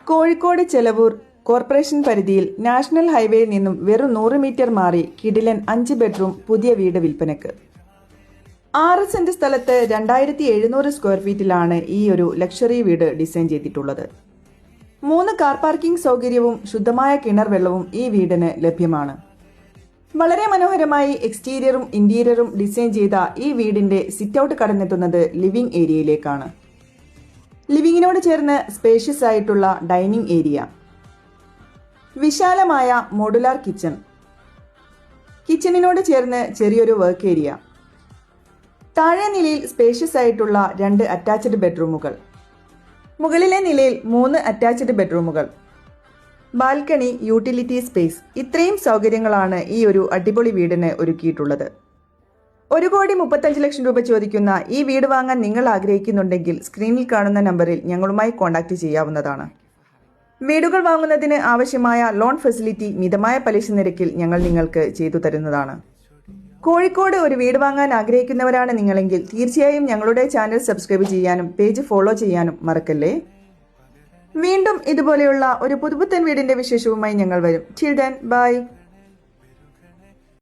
Kozhikode Chelavoor corporation പരിധിയിൽ national ഹൈവേയിൽ നിന്നും വെറും 100 മീറ്റർ മാറി കിടിലൻ 5 ബെഡ്റൂം പുതിയ വീട് വിൽപ്പനക്ക്. 6 സെന്റ് സ്ഥലത്ത് 2700 സ്ക്വയർ ഫീറ്റിലാണ് ഈ ഒരു ലക്ഷറി വീട് ഡിസൈൻ ചെയ്തിട്ടുള്ളത്. 3 കാർ പാർക്കിംഗ് സൗകര്യവും ശുദ്ധമായ കിണർ വെള്ളവും ഈ വീടിന് ലഭ്യമാണ്. വളരെ മനോഹരമായി എക്സ്റ്റീരിയറും ഇന്റീരിയറും ഡിസൈൻ ചെയ്ത ഈ വീടിന്റെ സിറ്റ് ഔട്ട് കടന്നെത്തുന്നത് ലിവിംഗ് ഏരിയയിലേക്കാണ്. ലിവിങ്ങിനോട് ചേർന്ന് സ്പേഷ്യസ് ആയിട്ടുള്ള ഡൈനിങ് ഏരിയ, വിശാലമായ മോഡുലാർ കിച്ചൺ, കിച്ചണിനോട് ചേർന്ന് ചെറിയൊരു വർക്ക് ഏരിയ, താഴെ നിലയിൽ സ്പേഷ്യസ് ആയിട്ടുള്ള 2 അറ്റാച്ച്ഡ് ബെഡ്റൂമുകൾ, മുകളിലെ നിലയിൽ 3 അറ്റാച്ച്ഡ് ബെഡ്റൂമുകൾ, ബാൽക്കണി, യൂട്ടിലിറ്റി സ്പേസ്, ഇത്രയും സൗകര്യങ്ങളാണ് ഈ ഒരു അടിപൊളി വീടിന് ഒരുക്കിയിട്ടുള്ളത്. 1,35,00,000 രൂപ ചോദിക്കുന്ന ഈ വീട് വാങ്ങാൻ നിങ്ങൾ ആഗ്രഹിക്കുന്നുണ്ടെങ്കിൽ സ്ക്രീനിൽ കാണുന്ന നമ്പറിൽ ഞങ്ങളുമായി കോൺടാക്ട് ചെയ്യാവുന്നതാണ്. വീടുകൾ വാങ്ങുന്നതിന് ആവശ്യമായ ലോൺ ഫെസിലിറ്റി മിതമായ പലിശ നിരക്കിൽ ഞങ്ങൾ നിങ്ങൾക്ക് ചെയ്തു തരുന്നതാണ്. കോഴിക്കോട് ഒരു വീട് വാങ്ങാൻ ആഗ്രഹിക്കുന്നവരാണ് നിങ്ങളെങ്കിൽ തീർച്ചയായും ഞങ്ങളുടെ ചാനൽ സബ്സ്ക്രൈബ് ചെയ്യാനും പേജ് ഫോളോ ചെയ്യാനും മറക്കല്ലേ. വീണ്ടും ഇതുപോലെയുള്ള ഒരു പുതുപുത്തൻ വീടിന്റെ വിശേഷവുമായി ഞങ്ങൾ വരും. Till then bye.